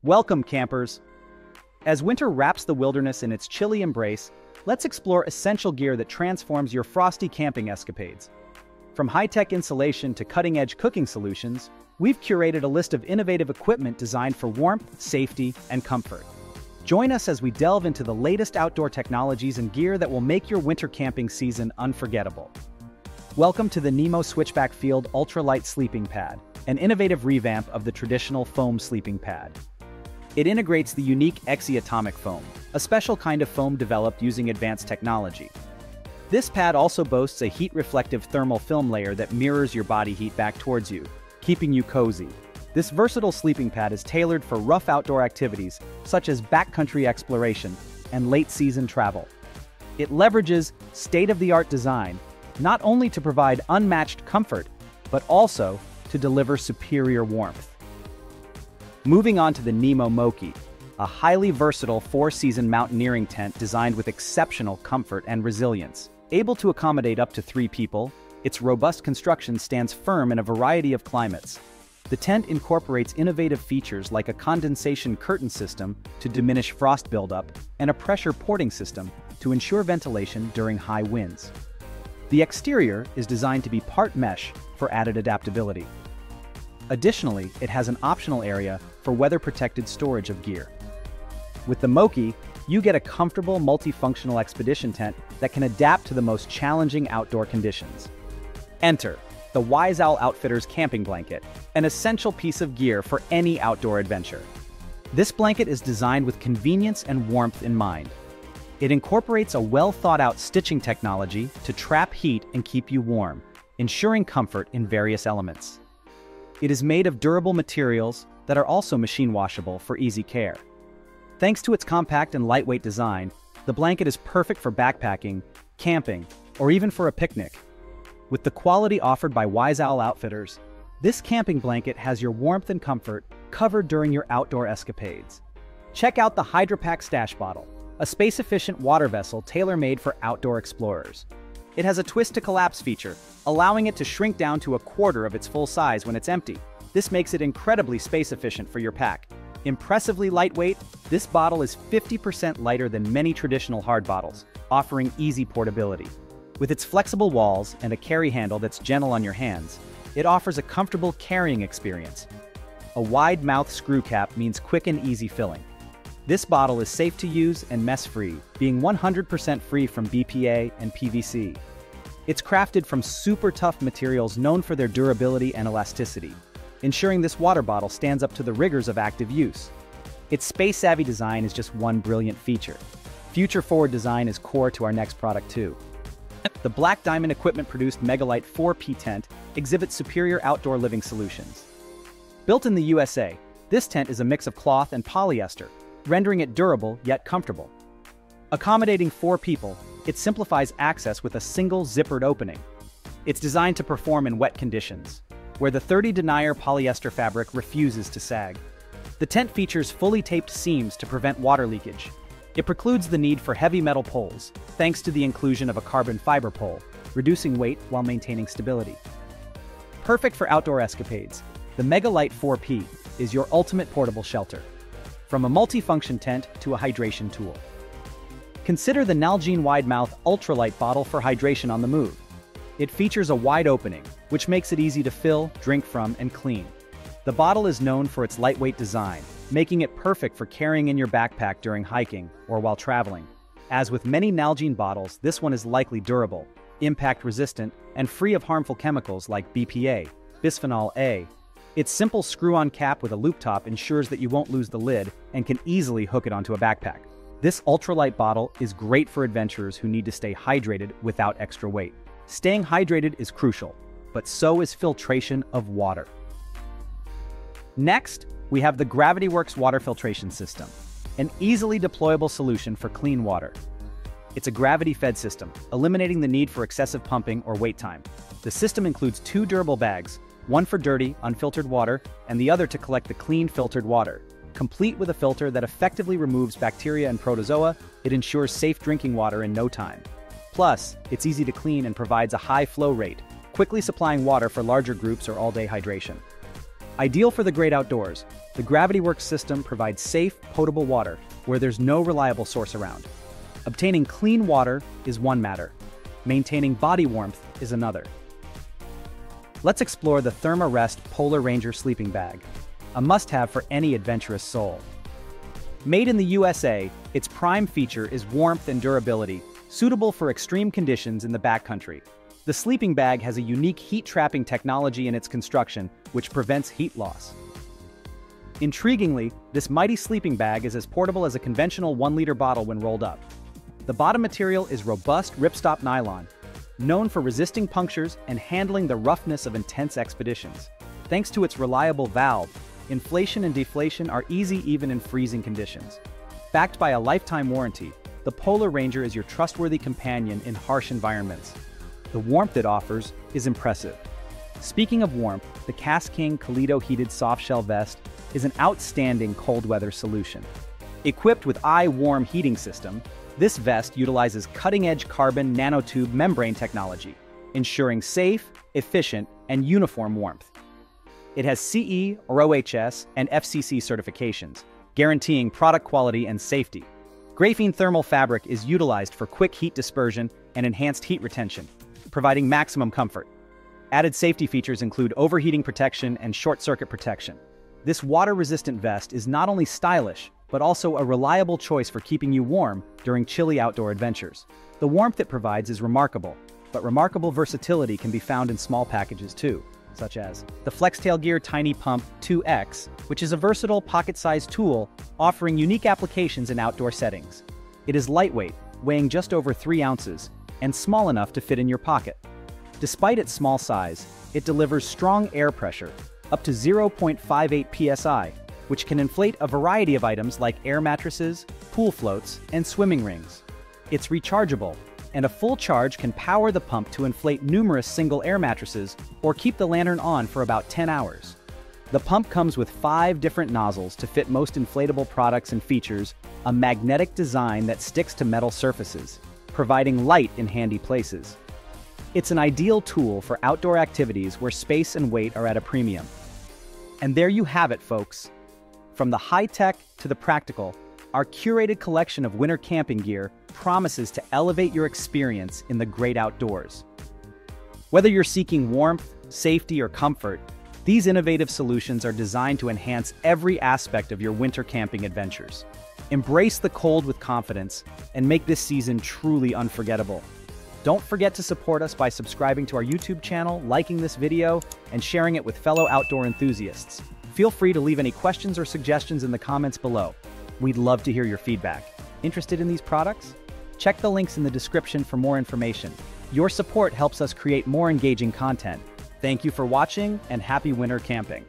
Welcome, campers! As winter wraps the wilderness in its chilly embrace, let's explore essential gear that transforms your frosty camping escapades. From high-tech insulation to cutting-edge cooking solutions, we've curated a list of innovative equipment designed for warmth, safety, and comfort. Join us as we delve into the latest outdoor technologies and gear that will make your winter camping season unforgettable. Welcome to the Nemo Switchback Field Ultralight Sleeping Pad, an innovative revamp of the traditional foam sleeping pad. It integrates the unique Exi-Atomic foam, a special kind of foam developed using advanced technology. This pad also boasts a heat-reflective thermal film layer that mirrors your body heat back towards you, keeping you cozy. This versatile sleeping pad is tailored for rough outdoor activities such as backcountry exploration and late-season travel. It leverages state-of-the-art design not only to provide unmatched comfort, but also to deliver superior warmth. Moving on to the Nemo Moki, a highly versatile four-season mountaineering tent designed with exceptional comfort and resilience. Able to accommodate up to 3 people, its robust construction stands firm in a variety of climates. The tent incorporates innovative features like a condensation curtain system to diminish frost buildup and a pressure porting system to ensure ventilation during high winds. The exterior is designed to be part mesh for added adaptability. Additionally, it has an optional area for weather-protected storage of gear. With the Moki, you get a comfortable multifunctional expedition tent that can adapt to the most challenging outdoor conditions. Enter the Wise Owl Outfitters Camping Blanket, an essential piece of gear for any outdoor adventure. This blanket is designed with convenience and warmth in mind. It incorporates a well-thought-out stitching technology to trap heat and keep you warm, ensuring comfort in various elements. It is made of durable materials that are also machine washable for easy care. Thanks to its compact and lightweight design, the blanket is perfect for backpacking, camping, or even for a picnic. With the quality offered by Wise Owl Outfitters, this camping blanket has your warmth and comfort covered during your outdoor escapades. Check out the HydraPack Stash Bottle, a space-efficient water vessel tailor-made for outdoor explorers. It has a twist-to-collapse feature, allowing it to shrink down to a quarter of its full size when it's empty. This makes it incredibly space-efficient for your pack. Impressively lightweight, this bottle is 50% lighter than many traditional hard bottles, offering easy portability. With its flexible walls and a carry handle that's gentle on your hands, it offers a comfortable carrying experience. A wide mouth screw cap means quick and easy filling. This bottle is safe to use and mess-free, being 100% free from BPA and PVC. It's crafted from super tough materials known for their durability and elasticity, ensuring this water bottle stands up to the rigors of active use. Its space-savvy design is just one brilliant feature. Future-forward design is core to our next product too. The Black Diamond Equipment-produced Megalite 4P tent exhibits superior outdoor living solutions. Built in the USA, this tent is a mix of cloth and polyester, rendering it durable yet comfortable. Accommodating 4 people, it simplifies access with a single zippered opening. It's designed to perform in wet conditions, where the 30 denier polyester fabric refuses to sag. The tent features fully taped seams to prevent water leakage. It precludes the need for heavy metal poles, thanks to the inclusion of a carbon fiber pole, reducing weight while maintaining stability. Perfect for outdoor escapades, the Megalite 4P is your ultimate portable shelter. From a multifunction tent to a hydration tool. Consider the Nalgene Wide Mouth Ultralight bottle for hydration on the move. It features a wide opening, which makes it easy to fill, drink from, and clean. The bottle is known for its lightweight design, making it perfect for carrying in your backpack during hiking or while traveling. As with many Nalgene bottles, this one is likely durable, impact-resistant, and free of harmful chemicals like BPA, bisphenol A. Its simple screw-on cap with a loop top ensures that you won't lose the lid and can easily hook it onto a backpack. This ultralight bottle is great for adventurers who need to stay hydrated without extra weight. Staying hydrated is crucial, but so is filtration of water. Next, we have the GravityWorks Water Filtration System, an easily deployable solution for clean water. It's a gravity-fed system, eliminating the need for excessive pumping or wait time. The system includes 2 durable bags, one for dirty, unfiltered water, and the other to collect the clean, filtered water. Complete with a filter that effectively removes bacteria and protozoa, it ensures safe drinking water in no time. Plus, it's easy to clean and provides a high flow rate, quickly supplying water for larger groups or all-day hydration. Ideal for the great outdoors, the Gravity Works system provides safe, potable water where there's no reliable source around. Obtaining clean water is one matter. Maintaining body warmth is another. Let's explore the ThermaRest Polar Ranger sleeping bag, a must-have for any adventurous soul. Made in the USA, its prime feature is warmth and durability, suitable for extreme conditions in the backcountry. The sleeping bag has a unique heat-trapping technology in its construction, which prevents heat loss. Intriguingly, this mighty sleeping bag is as portable as a conventional 1-liter bottle when rolled up. The bottom material is robust ripstop nylon, known for resisting punctures and handling the roughness of intense expeditions. Thanks to its reliable valve, inflation and deflation are easy even in freezing conditions. Backed by a lifetime warranty, the Polar Ranger is your trustworthy companion in harsh environments. The warmth it offers is impressive. Speaking of warmth, the KastKing Kaleido Heated Softshell Vest is an outstanding cold weather solution. Equipped with iWarm heating system, this vest utilizes cutting-edge carbon nanotube membrane technology, ensuring safe, efficient, and uniform warmth. It has CE or OHS and FCC certifications, guaranteeing product quality and safety. Graphene thermal fabric is utilized for quick heat dispersion and enhanced heat retention, providing maximum comfort. Added safety features include overheating protection and short-circuit protection. This water-resistant vest is not only stylish, but also a reliable choice for keeping you warm during chilly outdoor adventures. The warmth it provides is remarkable, but remarkable versatility can be found in small packages too, such as the Flextail Gear Tiny Pump 2X, which is a versatile pocket-sized tool offering unique applications in outdoor settings. It is lightweight, weighing just over 3 ounces, and small enough to fit in your pocket. Despite its small size, it delivers strong air pressure, up to 0.58 psi, which can inflate a variety of items like air mattresses, pool floats, and swimming rings. It's rechargeable, and a full charge can power the pump to inflate numerous single air mattresses or keep the lantern on for about 10 hours. The pump comes with 5 different nozzles to fit most inflatable products and features a magnetic design that sticks to metal surfaces, providing light in handy places. It's an ideal tool for outdoor activities where space and weight are at a premium. And there you have it, folks. From the high-tech to the practical, our curated collection of winter camping gear promises to elevate your experience in the great outdoors. Whether you're seeking warmth, safety, or comfort, these innovative solutions are designed to enhance every aspect of your winter camping adventures. Embrace the cold with confidence and make this season truly unforgettable. Don't forget to support us by subscribing to our YouTube channel, liking this video, and sharing it with fellow outdoor enthusiasts. Feel free to leave any questions or suggestions in the comments below. We'd love to hear your feedback. Interested in these products? Check the links in the description for more information. Your support helps us create more engaging content. Thank you for watching, and happy winter camping.